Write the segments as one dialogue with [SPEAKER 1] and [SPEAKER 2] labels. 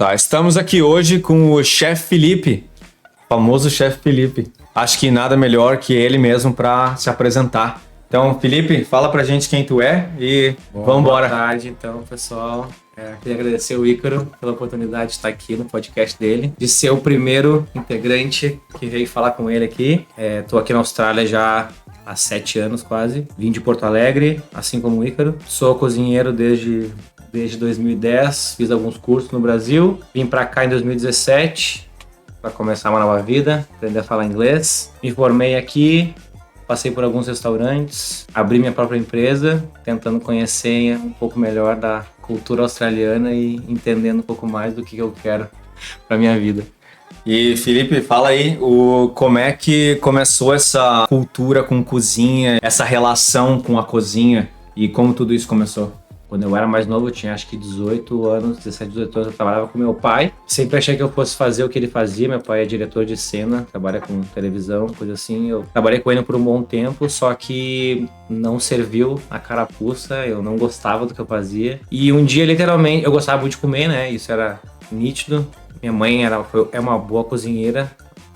[SPEAKER 1] Tá, estamos aqui hoje com o Chefe Felipe, famoso Chefe Felipe. Acho que nada melhor que ele mesmo para se apresentar. Então, Felipe, fala pra gente quem tu é e vamos embora.
[SPEAKER 2] Boa tarde, então, pessoal. Queria agradecer o Ícaro pela oportunidade de estar aqui no podcast dele, de ser o primeiro integrante que veio falar com ele aqui. Tô aqui na Austrália já há 7 anos quase. Vim de Porto Alegre, assim como o Ícaro. Sou cozinheiro desde 2010, fiz alguns cursos no Brasil. Vim pra cá em 2017 para começar uma nova vida, aprender a falar inglês. Me formei aqui, passei por alguns restaurantes, abri minha própria empresa, tentando conhecer um pouco melhor da cultura australiana e entendendo um pouco mais do que eu quero para minha vida.
[SPEAKER 1] E Felipe, fala aí, como é que começou essa cultura com cozinha, essa relação com a cozinha e como tudo isso começou?
[SPEAKER 2] Quando eu era mais novo, eu tinha acho que 18 anos, 17, 18 anos, eu trabalhava com meu pai. Sempre achei que eu fosse fazer o que ele fazia. Meu pai é diretor de cena, trabalha com televisão, coisa assim. Eu trabalhei com ele por um bom tempo, só que não serviu a carapuça, eu não gostava do que eu fazia. E um dia, literalmente, eu gostava muito de comer, né? Isso era nítido. Minha mãe é uma boa cozinheira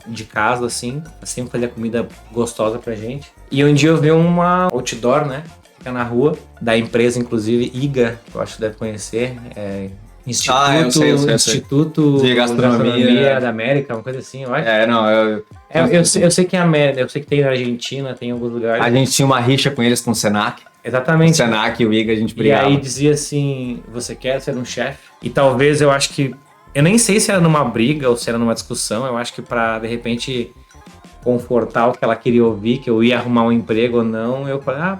[SPEAKER 2] de casa, assim. Ela sempre fazia comida gostosa pra gente. E um dia eu vi uma outdoor, né? Na rua, da empresa, inclusive, IGA, que eu acho que deve conhecer, Instituto
[SPEAKER 1] de Gastronomia
[SPEAKER 2] da América, uma coisa assim, eu acho.
[SPEAKER 1] Eu
[SPEAKER 2] sei que é América, eu sei que tem na Argentina, tem em alguns lugares.
[SPEAKER 1] A gente tinha uma rixa com eles, com o Senac.
[SPEAKER 2] Exatamente.
[SPEAKER 1] O Senac e o IGA, a gente brigava.
[SPEAKER 2] E aí dizia assim, você quer ser um chefe? E talvez eu acho que, eu nem sei se era numa briga ou se era numa discussão, eu acho que pra, de repente, confortar o que ela queria ouvir, que eu ia arrumar um emprego ou não, eu falei,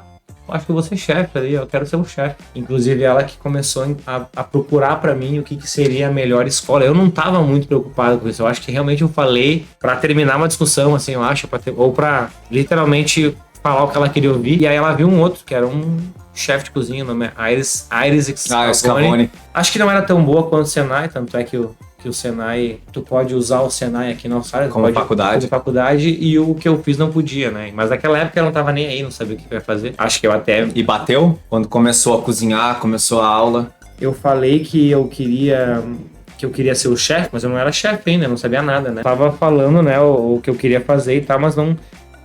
[SPEAKER 2] acho que eu vou ser chefe ali, eu quero ser um chefe. Inclusive ela que começou a procurar pra mim o que seria a melhor escola. Eu não tava muito preocupado com isso, eu acho que realmente eu falei pra terminar uma discussão, assim, eu acho, ou pra literalmente falar o que ela queria ouvir. E aí ela viu um outro, que era um chefe de cozinha, o nome é Iris Scavone. Acho que não era tão boa quanto o Senai, tanto é que o Senai, tu pode usar o Senai aqui na Austrália
[SPEAKER 1] como
[SPEAKER 2] faculdade, e o que eu fiz não podia, né? Mas naquela época eu não tava nem aí, não sabia o que eu ia fazer. Acho que eu até...
[SPEAKER 1] E bateu? Quando começou a cozinhar, começou a aula?
[SPEAKER 2] Eu falei que eu queria ser o chefe, mas eu não era chefe ainda, não sabia nada, né? Tava falando, né, o que eu queria fazer e tal, mas não...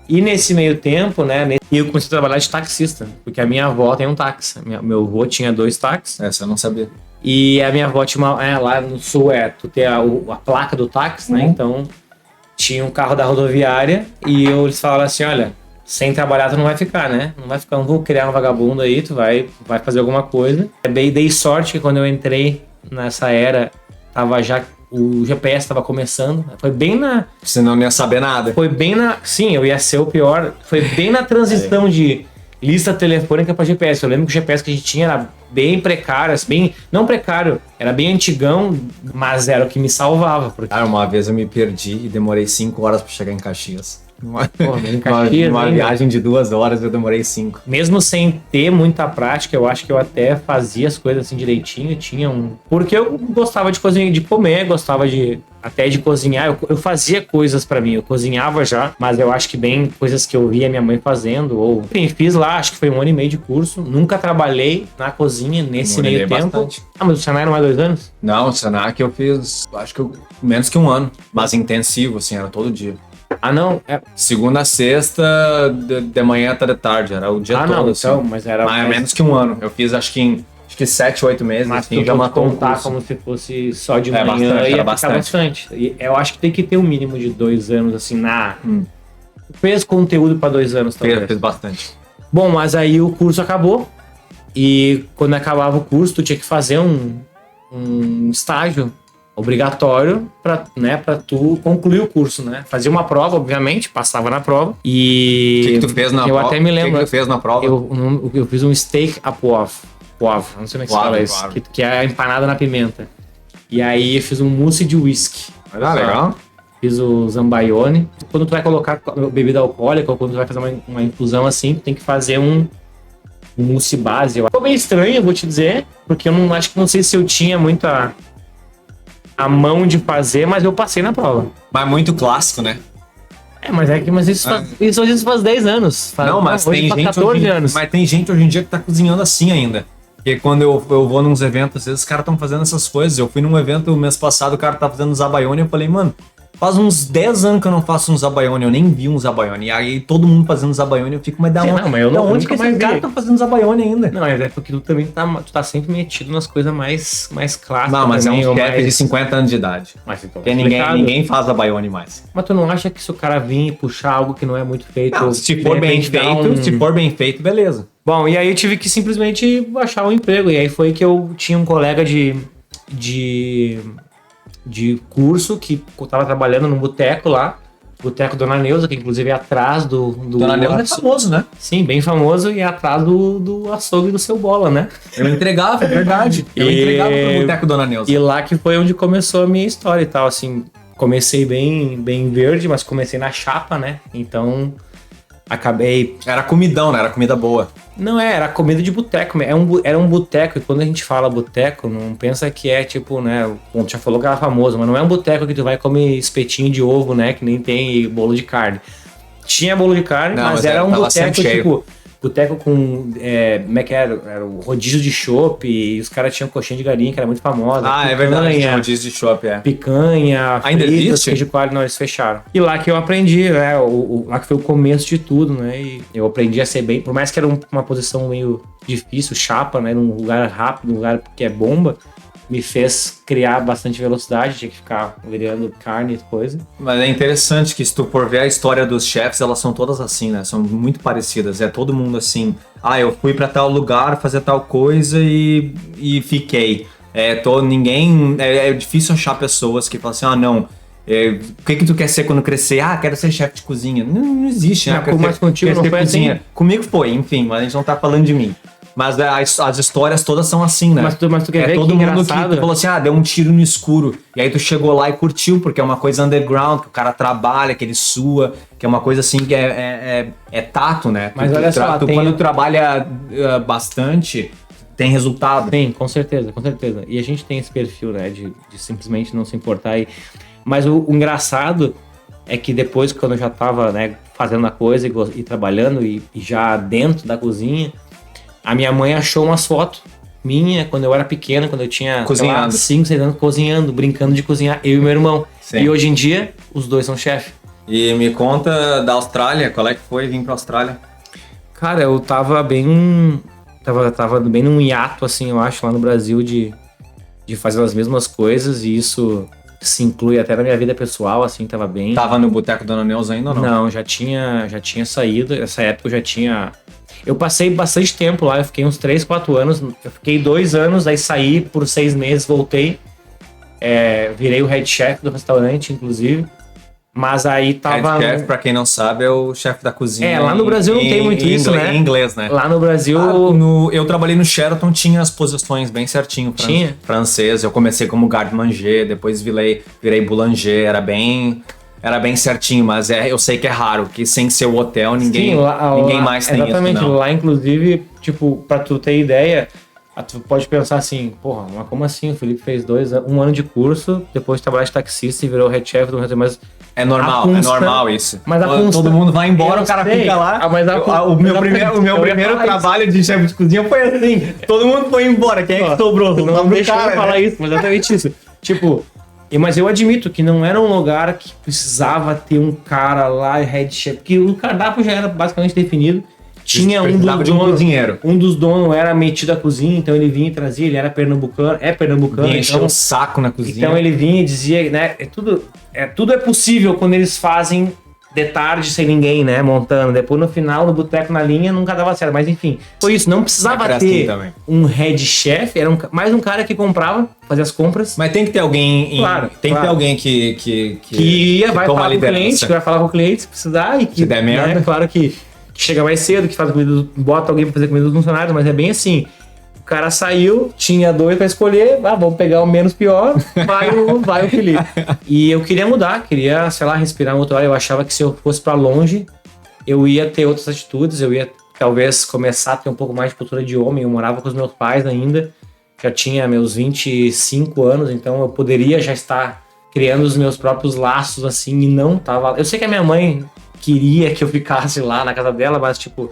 [SPEAKER 2] E nesse meio tempo, né, eu comecei a trabalhar de taxista, porque a minha avó tem um táxi. Meu avô tinha 2 táxis.
[SPEAKER 1] Essa eu não sabia.
[SPEAKER 2] E a minha avó tinha lá no sul, tu tem a placa do táxi, né? Então, tinha um carro da rodoviária e eles falaram assim, olha, sem trabalhar tu não vai ficar, né? Não vou criar um vagabundo aí, tu vai fazer alguma coisa. Dei sorte que quando eu entrei nessa era, o GPS estava começando. Foi bem na...
[SPEAKER 1] Você não ia saber nada.
[SPEAKER 2] Foi bem na... Sim, eu ia ser o pior. Foi bem na transição de lista telefônica para GPS. Eu lembro que o GPS que a gente tinha era bem precário, bem... Não precário, era bem antigão, mas era o que me salvava. Porque...
[SPEAKER 1] Uma vez eu me perdi e demorei 5 horas para chegar em Caxias. Uma viagem de 2 horas, eu demorei 5.
[SPEAKER 2] Mesmo sem ter muita prática, eu acho que eu até fazia as coisas assim direitinho, porque eu gostava de cozinhar, de comer, gostava até de cozinhar, eu fazia coisas pra mim, eu cozinhava já, mas eu acho que bem coisas que eu via minha mãe fazendo, ou enfim, fiz lá, acho que foi 1 ano e meio de curso, nunca trabalhei na cozinha nesse meio tempo. Bastante. Mas o Senai não é 2 anos?
[SPEAKER 1] Não, o Senai que eu fiz, acho que menos que 1 ano, mas intensivo, assim, era todo dia.
[SPEAKER 2] Não.
[SPEAKER 1] Segunda a sexta, de manhã até de tarde, era o dia todo.
[SPEAKER 2] Não,
[SPEAKER 1] assim.
[SPEAKER 2] então, mas era...
[SPEAKER 1] Mas menos que 1 ano. Eu fiz acho que 7, 8 meses.
[SPEAKER 2] Mas
[SPEAKER 1] assim,
[SPEAKER 2] tu
[SPEAKER 1] já matou
[SPEAKER 2] contar como se fosse só de manhã, ia ficar bastante. E eu acho que tem que ter um mínimo de 2 anos, assim, Fez conteúdo para 2 anos, talvez.
[SPEAKER 1] Fez bastante.
[SPEAKER 2] Bom, mas aí o curso acabou. E quando acabava o curso, tu tinha que fazer um estágio obrigatório pra tu concluir o curso, né? Fazia uma prova, obviamente, passava na prova. E...
[SPEAKER 1] O que tu fez na prova?
[SPEAKER 2] Eu até me lembro.
[SPEAKER 1] O que tu fez na prova?
[SPEAKER 2] Eu fiz um steak à poivre. Não sei como é que se fala isso. Que é a empanada na pimenta. E aí eu fiz um mousse de whisky.
[SPEAKER 1] Legal.
[SPEAKER 2] Fiz o Zambayone. Quando tu vai colocar bebida alcoólica ou quando tu vai fazer uma infusão assim, tu tem que fazer um mousse base. Ficou bem estranho, eu vou te dizer, porque eu não sei se eu tinha muita a mão de fazer, mas eu passei na prova.
[SPEAKER 1] Mas muito clássico, né?
[SPEAKER 2] Mas isso faz 10 anos.
[SPEAKER 1] Tem gente
[SPEAKER 2] 14 anos.
[SPEAKER 1] Mas tem gente hoje em dia que tá cozinhando assim ainda. Porque quando eu vou nos eventos, às vezes os caras estão fazendo essas coisas. Eu fui num evento mês passado, o cara tá fazendo Zabaione, eu falei, mano, faz uns 10 anos que eu não faço um Zabaione, eu nem vi um Zabaione. E aí todo mundo fazendo Zabaione, eu fico, mas da onde que esses caras estão fazendo Zabaione ainda?
[SPEAKER 2] Não, é porque tu também tá sempre metido nas coisas mais clássicas.
[SPEAKER 1] Não, mas
[SPEAKER 2] também,
[SPEAKER 1] é um chefe
[SPEAKER 2] mais...
[SPEAKER 1] de 50 anos de idade.
[SPEAKER 2] Mas então,
[SPEAKER 1] porque ninguém faz Zabaione mais.
[SPEAKER 2] Mas tu não acha que se o cara vir e puxar algo que não é muito feito...
[SPEAKER 1] Não, se for bem feito, beleza.
[SPEAKER 2] Bom, e aí eu tive que simplesmente achar um emprego. E aí foi que eu tinha um colega de curso que eu tava trabalhando num boteco lá. Boteco Dona Neuza, que inclusive é atrás do
[SPEAKER 1] Dona Neuza é famoso, né?
[SPEAKER 2] Sim, bem famoso, e é atrás do açougue do Seu Bola, né?
[SPEAKER 1] Eu entregava, é verdade. Eu entregava pro Boteco Dona Neuza.
[SPEAKER 2] E lá que foi onde começou a minha história e tal, assim. Comecei bem verde, mas comecei na chapa, né? Então, acabei...
[SPEAKER 1] Era comidão, né? Era comida boa.
[SPEAKER 2] Não, era comida de boteco. Era um boteco, e quando a gente fala boteco, não pensa que é tipo, né? Bom, tu já falou que era famoso, mas não é um boteco que tu vai comer espetinho de ovo, né? Que nem tem bolo de carne. Tinha bolo de carne, mas era um boteco tipo... Boteco com... como é que era? Era o rodízio de chopp, e os caras tinham coxinha de galinha, que era muito famosa.
[SPEAKER 1] Ah, é verdade, rodízio de chopp,
[SPEAKER 2] picanha,
[SPEAKER 1] ainda
[SPEAKER 2] fritas,
[SPEAKER 1] existe?
[SPEAKER 2] queijo coalho, não, eles fecharam. E lá que eu aprendi, né? Lá que foi o começo de tudo, né? E eu aprendi a ser bem... Por mais que era uma posição meio difícil, chapa, né? Num lugar rápido, num lugar que é bomba, me fez criar bastante velocidade, tinha que ficar virando carne e coisa.
[SPEAKER 1] Mas é interessante que se tu for ver a história dos chefs, elas são todas assim, né? São muito parecidas. É todo mundo assim, eu fui pra tal lugar fazer tal coisa e fiquei. Ninguém... É difícil achar pessoas que falam assim, não... o que tu quer ser quando crescer? Quero ser chefe de cozinha. Não existe, né?
[SPEAKER 2] Mas contigo não foi cozinha. Assim?
[SPEAKER 1] Comigo foi, enfim, mas a gente não tá falando de mim. Mas as histórias todas são assim, né?
[SPEAKER 2] Mas tu quer ver
[SPEAKER 1] todo
[SPEAKER 2] que
[SPEAKER 1] mundo
[SPEAKER 2] engraçado.
[SPEAKER 1] que falou assim, deu um tiro no escuro. E aí tu chegou lá e curtiu, porque é uma coisa underground, que o cara trabalha, que ele sua, que é uma coisa assim que é tato, né?
[SPEAKER 2] Mas olha só,
[SPEAKER 1] quando trabalha bastante, tem resultado.
[SPEAKER 2] Tem, com certeza, com certeza. E a gente tem esse perfil, né? De simplesmente não se importar. Mas o engraçado é que depois, quando eu já tava, né, fazendo a coisa e trabalhando e já dentro da cozinha, a minha mãe achou umas fotos minha quando eu era pequena, quando eu tinha 5, 6 anos, cozinhando, brincando de cozinhar, eu e meu irmão. Sim. E hoje em dia, os dois são chefes.
[SPEAKER 1] E me conta da Austrália, qual é que foi vir pra Austrália?
[SPEAKER 2] Cara, eu tava bem... Tava bem num hiato, assim, eu acho, lá no Brasil, de fazer as mesmas coisas, e isso se inclui até na minha vida pessoal, assim, tava bem...
[SPEAKER 1] Tava no Boteco Dona Neuza ainda ou não?
[SPEAKER 2] Não, já tinha saído, nessa época eu já tinha... Eu passei bastante tempo lá, eu fiquei uns 3, 4 anos, eu fiquei 2 anos, aí saí por 6 meses, voltei, virei o head chef do restaurante, inclusive, mas aí tava...
[SPEAKER 1] Head chef, pra quem não sabe, é o chefe da cozinha.
[SPEAKER 2] Lá no Brasil não tem muito isso, né?
[SPEAKER 1] Em inglês, né?
[SPEAKER 2] Lá no Brasil...
[SPEAKER 1] Eu trabalhei no Sheraton, tinha as posições bem certinho, francês, eu comecei como garde-manger, depois virei boulanger, era bem certinho, mas eu sei que é raro, que sem ser o hotel, ninguém mais tem isso,
[SPEAKER 2] exatamente,
[SPEAKER 1] não.
[SPEAKER 2] Lá, inclusive, tipo, pra tu ter ideia, tu pode pensar assim, porra, mas como assim? O Felipe fez 1 ano de curso, depois de trabalhar de taxista e virou head chef do restaurante, mas...
[SPEAKER 1] É normal isso.
[SPEAKER 2] Mas
[SPEAKER 1] todo mundo vai embora, o cara fica lá. O meu primeiro trabalho de chefe de cozinha foi assim, todo mundo foi embora, quem é que sobrou?
[SPEAKER 2] Não deixa eu falar isso, mas exatamente isso. Tipo... Mas eu admito que não era um lugar que precisava ter um cara lá, head chef, porque o cardápio já era basicamente definido. Tinha um dos donos era metido à cozinha, então ele vinha e trazia, ele era pernambucano,
[SPEAKER 1] Vinha encher o saco na cozinha.
[SPEAKER 2] Então ele vinha e dizia, né, tudo é possível quando eles fazem de tarde sem ninguém, né, montando. Depois no final, no boteco na linha, nunca dava certo. Mas enfim, foi isso. Não precisava ter um head chef, era mais um cara que comprava, fazia as compras.
[SPEAKER 1] Mas tem que ter alguém... Tem que ter alguém que
[SPEAKER 2] vai falar com o cliente, que vai falar com o cliente se precisar. E que,
[SPEAKER 1] se der merda.
[SPEAKER 2] Né, claro que chega mais cedo, que faz comida, bota alguém pra fazer comida dos funcionários, mas é bem assim. O cara saiu, tinha 2 pra escolher, vamos pegar o menos pior, vai o Felipe. E eu queria mudar, sei lá, respirar um outro ar. Eu achava que se eu fosse pra longe, eu ia ter outras atitudes, eu ia talvez começar a ter um pouco mais de cultura de homem. Eu morava com os meus pais ainda, já tinha meus 25 anos, então eu poderia já estar criando os meus próprios laços, assim, e não tava... Eu sei que a minha mãe queria que eu ficasse lá na casa dela, mas tipo...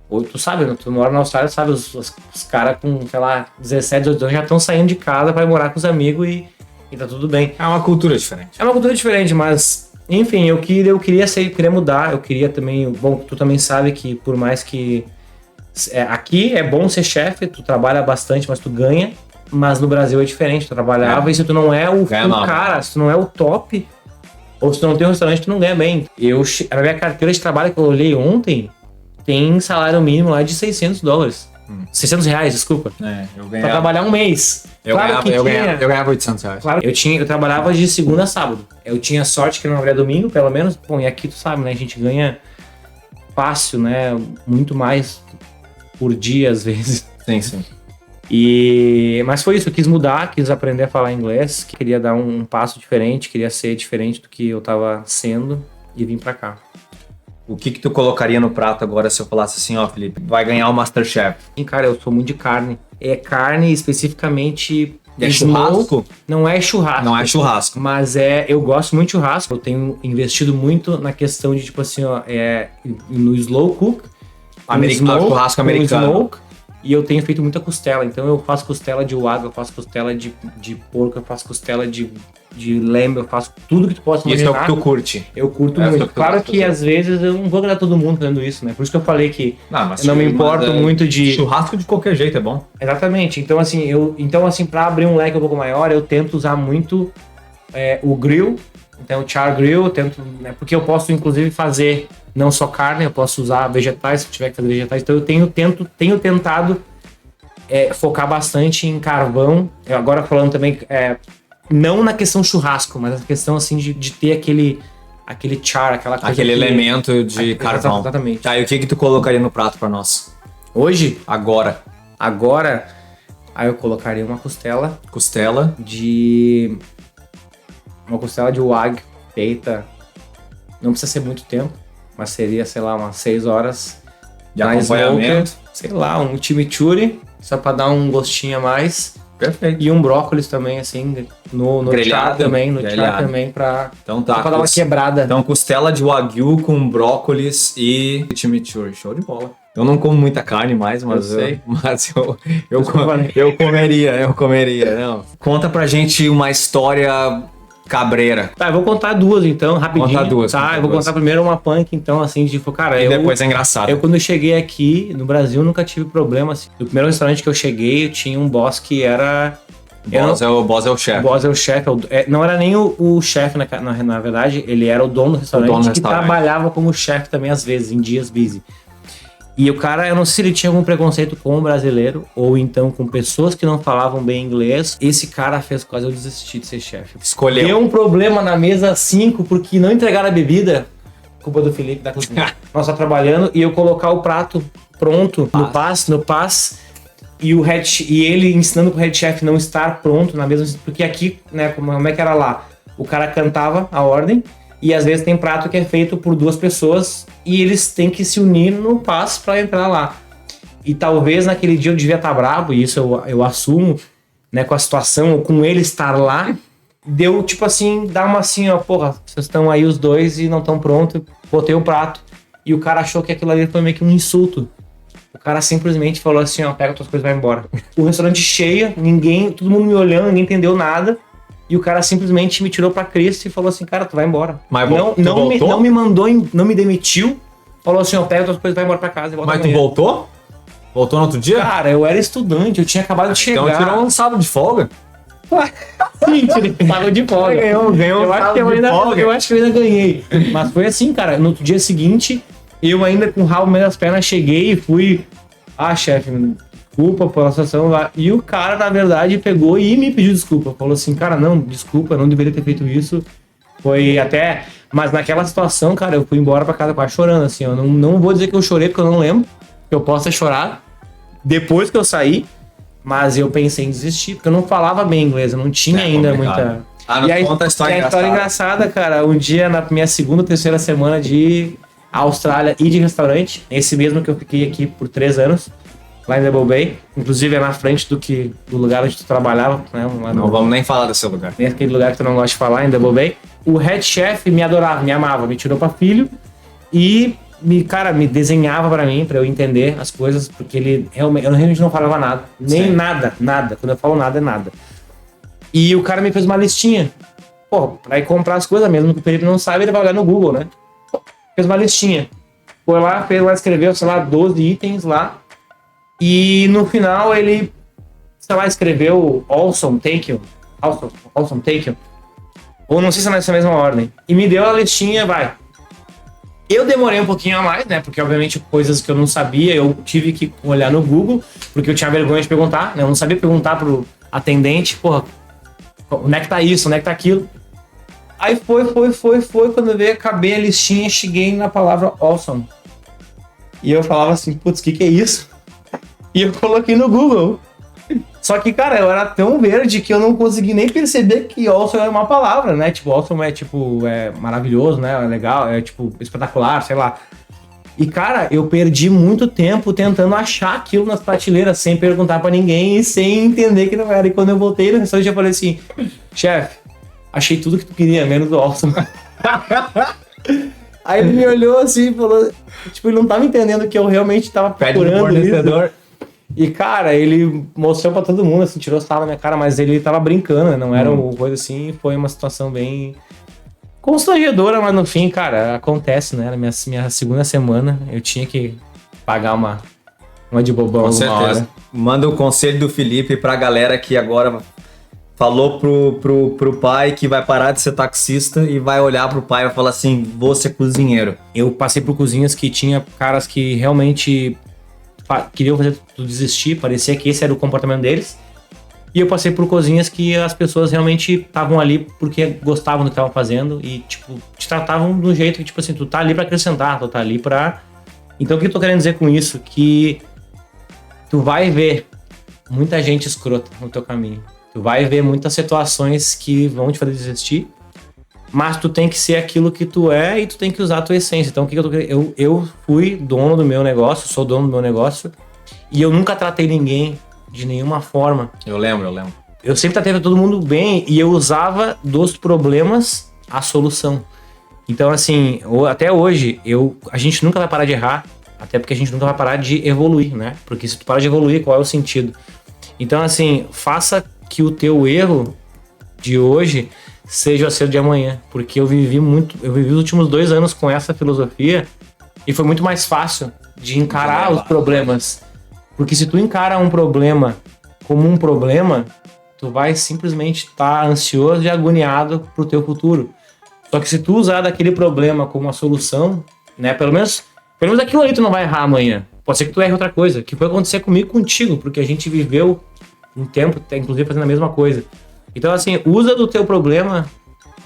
[SPEAKER 2] Ou tu sabe, tu mora na Austrália, sabe, os caras com, sei lá, 17, 18 anos já estão saindo de casa pra ir morar com os amigos e tá tudo bem.
[SPEAKER 1] É uma cultura diferente.
[SPEAKER 2] É uma cultura diferente, mas, enfim, eu queria mudar, eu queria também, bom, tu também sabe que por mais que aqui é bom ser chefe, tu trabalha bastante, mas tu ganha, mas no Brasil é diferente, tu trabalhava e se tu não é o cara, se tu não é o top, ou se tu não tem um restaurante, tu não ganha bem. A minha carteira de trabalho que eu olhei ontem, tem salário mínimo lá de $600. 600 reais, desculpa.
[SPEAKER 1] Eu
[SPEAKER 2] pra trabalhar um mês.
[SPEAKER 1] Eu ganhava 800 reais.
[SPEAKER 2] Claro, eu trabalhava de segunda a sábado. Eu tinha sorte que não abria domingo, pelo menos. Bom, e aqui tu sabe, né? A gente ganha fácil, né? Muito mais por dia, às vezes.
[SPEAKER 1] Sim.
[SPEAKER 2] Mas foi isso, eu quis mudar, quis aprender a falar inglês, queria dar um passo diferente, queria ser diferente do que eu tava sendo e vim pra cá.
[SPEAKER 1] O que tu colocaria no prato agora se eu falasse assim, ó, Felipe, vai ganhar o Masterchef?
[SPEAKER 2] E, cara, eu sou muito de carne. É carne especificamente...
[SPEAKER 1] É churrasco?
[SPEAKER 2] Não é churrasco.
[SPEAKER 1] Não é churrasco.
[SPEAKER 2] Mas eu gosto muito de churrasco. Eu tenho investido muito na questão de, tipo assim, ó, no slow cook.
[SPEAKER 1] Churrasco americano.
[SPEAKER 2] Smoke, e eu tenho feito muita costela. Então eu faço costela de wagyu, eu faço costela de porco, eu faço costela de lamb, eu faço tudo que tu possa imaginar.
[SPEAKER 1] Isso é o que tu curte.
[SPEAKER 2] Eu curto muito. Claro que às vezes eu não vou agradar todo mundo fazendo isso, né? Por isso que eu falei que eu não me importo muito de...
[SPEAKER 1] Churrasco de qualquer jeito é bom.
[SPEAKER 2] Exatamente. Então assim, pra abrir um leque um pouco maior, eu tento usar muito o grill. Então o char grill, eu tento, né? Porque eu posso inclusive fazer não só carne, eu posso usar vegetais se tiver que fazer vegetais. Então eu tenho tentado focar bastante em carvão. Eu agora falando também... não na questão churrasco, mas na questão assim de ter aquele char, aquela coisa.
[SPEAKER 1] Aquele elemento de carvão.
[SPEAKER 2] Exatamente.
[SPEAKER 1] Tá, e o que tu colocaria no prato pra nós?
[SPEAKER 2] Hoje?
[SPEAKER 1] Agora,
[SPEAKER 2] aí eu colocaria uma costela.
[SPEAKER 1] Costela.
[SPEAKER 2] Uma costela de wagyu feita. Não precisa ser muito tempo, mas seria, sei lá, umas 6 horas.
[SPEAKER 1] De acompanhamento.
[SPEAKER 2] Sei lá, um chimichurri, só pra dar um gostinho a mais.
[SPEAKER 1] Perfeito.
[SPEAKER 2] E um brócolis também, assim, no char também, pra dar uma quebrada.
[SPEAKER 1] Então, costela de wagyu com brócolis e chimichurri. Show de bola. Eu não como muita carne mais, mas eu comeria. Não. Conta pra gente uma história cabreira.
[SPEAKER 2] Tá, eu vou contar duas então, rapidinho.
[SPEAKER 1] Conta duas.
[SPEAKER 2] Eu vou contar primeiro uma punk, então, assim, tipo, cara...
[SPEAKER 1] E depois é engraçado.
[SPEAKER 2] Eu, quando eu cheguei aqui, no Brasil, nunca tive problema, assim. No primeiro restaurante que eu cheguei, eu tinha um boss que era...
[SPEAKER 1] O boss é o chefe.
[SPEAKER 2] O boss é o chefe. Não era nem o chefe, na verdade, ele era o dono do restaurante, que trabalhava como chefe também, às vezes, em dias busy. E o cara, eu não sei se ele tinha algum preconceito com o brasileiro, ou então com pessoas que não falavam bem inglês. Esse cara fez quase eu desistir de ser chefe.
[SPEAKER 1] Escolheu.
[SPEAKER 2] Deu um problema na mesa 5, porque não entregaram a bebida. Culpa do Felipe da cozinha. Nós tá trabalhando e eu colocar o prato pronto no pass. E ele ensinando pro head chef não estar pronto na mesma... Porque aqui, né, como é que era lá? O cara cantava a ordem. E às vezes tem prato que é feito por 2 pessoas e eles têm que se unir no passo para entrar lá. E talvez naquele dia eu devia estar brabo, e isso eu assumo, né, com a situação, ou com ele estar lá, deu tipo assim, dá uma assim, ó, porra, vocês estão aí os 2 e não estão prontos, botei o prato. E o cara achou que aquilo ali foi meio que um insulto. O cara simplesmente falou assim, ó, pega tuas coisas e vai embora. O restaurante cheio, todo mundo me olhando, ninguém entendeu nada. E o cara simplesmente me tirou pra Cristo e falou assim, cara, tu vai embora.
[SPEAKER 1] Mas
[SPEAKER 2] não me mandou, não me demitiu. Falou assim, ó, pega tuas coisas e vai embora pra casa. E volta
[SPEAKER 1] Mas
[SPEAKER 2] amanhã.
[SPEAKER 1] tu voltou? Voltou no outro dia?
[SPEAKER 2] Cara, eu era estudante, eu tinha acabado de chegar.
[SPEAKER 1] Então tirou um sábado de folga?
[SPEAKER 2] Sim, sábado de folga.
[SPEAKER 1] Ganhou um sábado de folga.
[SPEAKER 2] Eu acho que eu ainda ganhei. Mas foi assim, cara, no outro dia seguinte, eu ainda com o rabo no meio das pernas cheguei e fui... chefe, desculpa pela situação lá. E o cara, na verdade, pegou e me pediu desculpa. Falou assim, cara, não, desculpa, não deveria ter feito isso. Foi até... Mas naquela situação, cara, eu fui embora pra casa quase chorando, assim. Eu não vou dizer que eu chorei, porque eu não lembro que eu possa chorar depois que eu saí. Mas eu pensei em desistir, porque eu não falava bem inglês, eu não tinha ainda muita...
[SPEAKER 1] E aí, conta a história engraçada.
[SPEAKER 2] A história engraçada, cara, um dia na minha segunda ou terceira semana de Austrália e de restaurante, esse mesmo que eu fiquei aqui por 3 anos, lá em Double Bay, inclusive é na frente do lugar onde tu trabalhava, né?
[SPEAKER 1] Não vamos nem falar desse lugar.
[SPEAKER 2] Naquele lugar que tu não gosta de falar, em Double Bay. O head chef me adorava, me amava, me tirou pra filho e cara, me desenhava pra mim, pra eu entender as coisas, porque eu realmente não falava nada. Nem nada. Quando eu falo nada, é nada. E o cara me fez uma listinha. Pô, pra ir comprar as coisas, mesmo que o Felipe não sabe, ele vai olhar no Google, né? Fez uma listinha. Foi lá, escreveu, sei lá, 12 itens lá. E no final ele, sei lá, escreveu awesome, thank you. Awesome, thank you. Ou não sei se é nessa mesma ordem. E me deu a listinha, vai. Eu demorei um pouquinho a mais, né? Porque, obviamente, coisas que eu não sabia, eu tive que olhar no Google, porque eu tinha vergonha de perguntar, né? Eu não sabia perguntar pro atendente, porra, onde é que tá isso, onde é que tá aquilo? Aí foi. Quando eu veio, acabei a listinha, cheguei na palavra awesome. E eu falava assim, putz, o que é isso? E eu coloquei no Google. Só que, cara, eu era tão verde que eu não consegui nem perceber que awesome era uma palavra, né? Tipo, awesome é maravilhoso, né? É legal, é tipo espetacular, sei lá. E, cara, eu perdi muito tempo tentando achar aquilo nas prateleiras, sem perguntar pra ninguém e sem entender que não era. E quando eu voltei no restaurante, eu falei assim, chefe, achei tudo que tu queria, menos o awesome. Aí ele me olhou assim e falou, tipo, ele não tava entendendo que eu realmente tava procurando isso. E, cara, ele mostrou pra todo mundo, assim, tirou sarro na minha cara, mas ele tava brincando, né? Não era uma coisa assim, foi uma situação bem constrangedora, mas no fim, cara, acontece, né? Era minha segunda semana, eu tinha que pagar uma de bobão.
[SPEAKER 1] Com certeza. Hora. Manda o conselho do Felipe pra galera que agora falou pro pai que vai parar de ser taxista e vai olhar pro pai e vai falar assim, vou ser cozinheiro.
[SPEAKER 2] Eu passei por cozinhas que tinha caras que realmente queriam fazer tudo desistir, parecia que esse era o comportamento deles. E eu passei por cozinhas que as pessoas realmente estavam ali porque gostavam do que estavam fazendo e, tipo, te tratavam de um jeito que, tipo assim, tu tá ali pra acrescentar, tu tá ali pra... Então, o que eu tô querendo dizer com isso? Que tu vai ver muita gente escrota no teu caminho. Tu vai ver muitas situações que vão te fazer desistir, mas tu tem que ser aquilo que tu é e tu tem que usar a tua essência. Então, o que eu tô querendo? Eu fui dono do meu negócio, sou dono do meu negócio, e eu nunca tratei ninguém de nenhuma forma.
[SPEAKER 1] Eu lembro.
[SPEAKER 2] Eu sempre tratei todo mundo bem e eu usava dos problemas a solução. Então, assim, até hoje, a gente nunca vai parar de errar, até porque a gente nunca vai parar de evoluir, né? Porque se tu parar de evoluir, qual é o sentido? Então, assim, faça que o teu erro de hoje seja o acerto de amanhã, porque eu vivi os últimos 2 anos com essa filosofia e foi muito mais fácil de encarar os problemas, porque se tu encara um problema como um problema, tu vai simplesmente estar ansioso e agoniado pro teu futuro. Só que se tu usar daquele problema como uma solução, né, pelo menos aquilo ali tu não vai errar amanhã. Pode ser que tu erre outra coisa, que foi acontecer comigo, contigo, porque a gente viveu um tempo, inclusive, fazendo a mesma coisa. Então, assim, usa do teu problema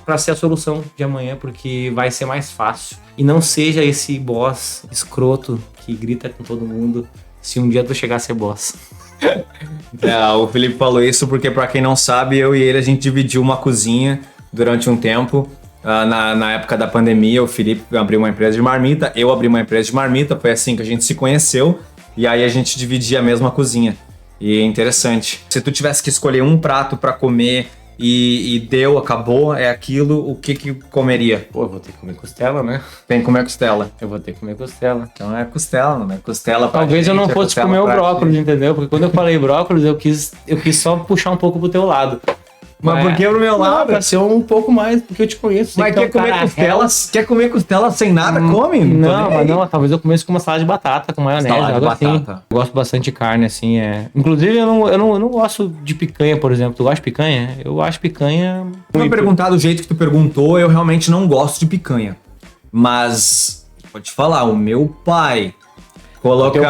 [SPEAKER 2] para ser a solução de amanhã, porque vai ser mais fácil. E não seja esse boss escroto que grita com todo mundo se um dia tu chegar a ser boss.
[SPEAKER 1] O Felipe falou isso porque, para quem não sabe, eu e ele, a gente dividiu uma cozinha durante um tempo. Na época da pandemia, o Felipe abriu uma empresa de marmita, eu abri uma empresa de marmita, foi assim que a gente se conheceu. E aí a gente dividia a mesma cozinha. E é interessante. Se tu tivesse que escolher um prato pra comer e acabou, é aquilo, o que comeria?
[SPEAKER 2] Pô, eu vou ter que comer costela, né?
[SPEAKER 1] Tem que comer costela.
[SPEAKER 2] Eu vou ter que comer costela.
[SPEAKER 1] Então é costela, não é costela pra
[SPEAKER 2] Talvez
[SPEAKER 1] gente,
[SPEAKER 2] eu não fosse comer o brócolis, entendeu? Porque quando eu falei brócolis, eu quis só puxar um pouco pro teu lado.
[SPEAKER 1] Mas por que pro meu lado?
[SPEAKER 2] Pra ser um pouco mais, porque eu te conheço.
[SPEAKER 1] Mas quer comer costela sem nada? Come?
[SPEAKER 2] Não, talvez eu comesse com uma salada de batata, com maionese, algo assim. Eu gosto bastante de carne, assim, Inclusive, eu não gosto de picanha, por exemplo. Tu gosta de picanha? Eu acho picanha...
[SPEAKER 1] Vou perguntar do jeito que tu perguntou, eu realmente não gosto de picanha. Mas, vou te falar, o meu pai... Colocando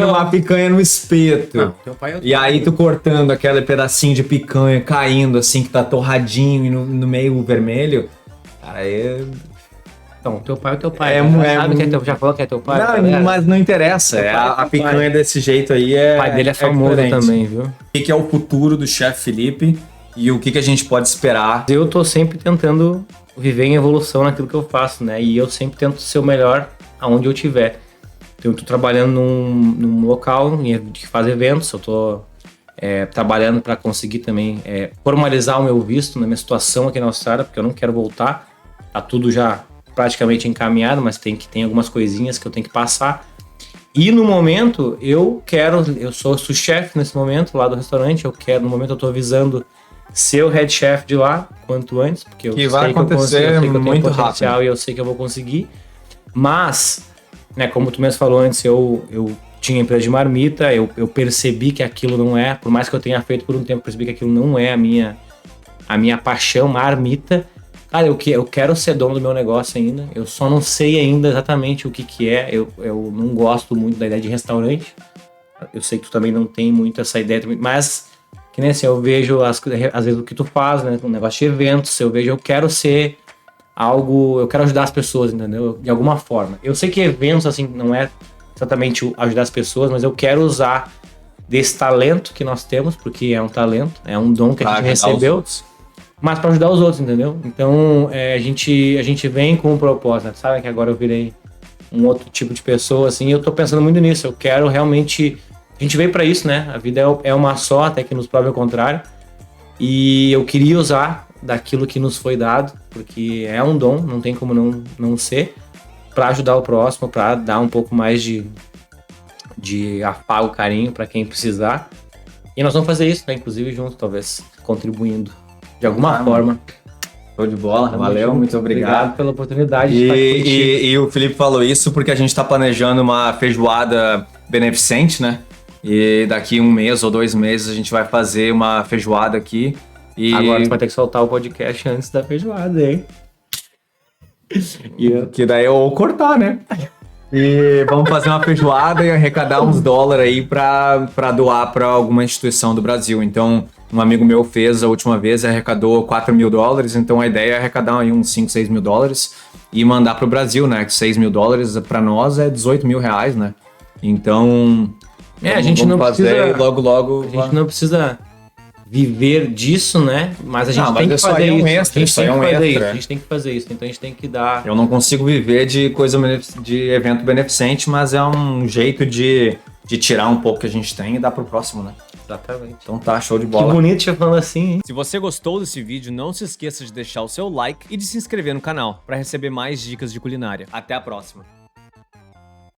[SPEAKER 1] uma picanha no espeto.
[SPEAKER 2] Não, teu pai
[SPEAKER 1] e aí tu cortando aquele pedacinho de picanha caindo assim, que tá torradinho e no meio vermelho. Cara,
[SPEAKER 2] Então, teu pai é teu pai.
[SPEAKER 1] Sabe que já falou que é teu pai? Não, mas não interessa. A picanha desse jeito aí
[SPEAKER 2] O pai dele é famoso também, viu? O
[SPEAKER 1] que é o futuro do Chef Felipe e o que a gente pode esperar?
[SPEAKER 2] Eu tô sempre tentando viver em evolução naquilo que eu faço, né? E eu sempre tento ser o melhor aonde eu estiver. Eu tô trabalhando num local que faz eventos, eu tô trabalhando para conseguir também formalizar o meu visto na minha situação aqui na Austrália, porque eu não quero voltar, tá tudo já praticamente encaminhado, mas tem algumas coisinhas que eu tenho que passar. E no momento, eu sou chefe nesse momento lá do restaurante, no momento eu tô visando ser o head chef de lá, quanto antes, porque eu sei
[SPEAKER 1] vai
[SPEAKER 2] que eu consigo,
[SPEAKER 1] acontecer
[SPEAKER 2] eu sei que eu tenho
[SPEAKER 1] muito
[SPEAKER 2] potencial
[SPEAKER 1] rápido.
[SPEAKER 2] e eu sei que eu vou conseguir. Mas, né, como tu mesmo falou antes, eu tinha empresa de marmita, eu percebi que aquilo não é, por mais que eu tenha feito por um tempo, percebi que aquilo não é a minha paixão, marmita. Cara, eu quero ser dono do meu negócio ainda, eu só não sei ainda exatamente o que é, eu não gosto muito da ideia de restaurante, eu sei que tu também não tem muito essa ideia, mas, que nem assim, eu vejo às vezes o que tu faz, né, um negócio de eventos, eu quero ser algo, eu quero ajudar as pessoas, entendeu? De alguma forma. Eu sei que eventos, assim, não é exatamente ajudar as pessoas, mas eu quero usar desse talento que nós temos, porque é um talento, é um dom que a gente recebeu, mas para ajudar os outros, entendeu? Então, a gente vem com um propósito, sabe? Que agora eu virei um outro tipo de pessoa, assim, e eu tô pensando muito nisso, eu quero realmente... A gente veio para isso, né? A vida é uma só, até que nos prove o contrário, e eu queria usar daquilo que nos foi dado, porque é um dom, não tem como não ser, para ajudar o próximo, para dar um pouco mais de afago, carinho para quem precisar. E nós vamos fazer isso, né? Inclusive juntos, talvez, contribuindo de alguma forma.
[SPEAKER 1] Show de bola, valeu, muito obrigado
[SPEAKER 2] pela oportunidade de estar aqui contigo.
[SPEAKER 1] E o Felipe falou isso porque a gente está planejando uma feijoada beneficente, né? E daqui 1 mês ou 2 meses a gente vai fazer uma feijoada aqui. E
[SPEAKER 2] agora você vai ter que soltar o podcast antes da feijoada, hein?
[SPEAKER 1] Que daí eu vou cortar, né? E vamos fazer uma feijoada e arrecadar uns dólares aí pra doar pra alguma instituição do Brasil. Então, um amigo meu fez a última vez e arrecadou $4 mil. Então, a ideia é arrecadar aí uns 5, 6 mil dólares e mandar pro Brasil, né? Que 6 mil dólares pra nós é 18 mil reais, né? Então,
[SPEAKER 2] a gente não precisa...
[SPEAKER 1] Logo.
[SPEAKER 2] A gente não precisa viver disso, né? Mas a gente tem que fazer isso. A gente tem que fazer isso. Então a gente tem que dar...
[SPEAKER 1] Eu não consigo viver de de evento beneficente, mas é um jeito de tirar um pouco que a gente tem e dar pro próximo, né?
[SPEAKER 2] Exatamente.
[SPEAKER 1] Então tá, show de bola.
[SPEAKER 2] Que bonito te falando assim, hein?
[SPEAKER 1] Se você gostou desse vídeo, não se esqueça de deixar o seu like e de se inscrever no canal para receber mais dicas de culinária. Até a próxima.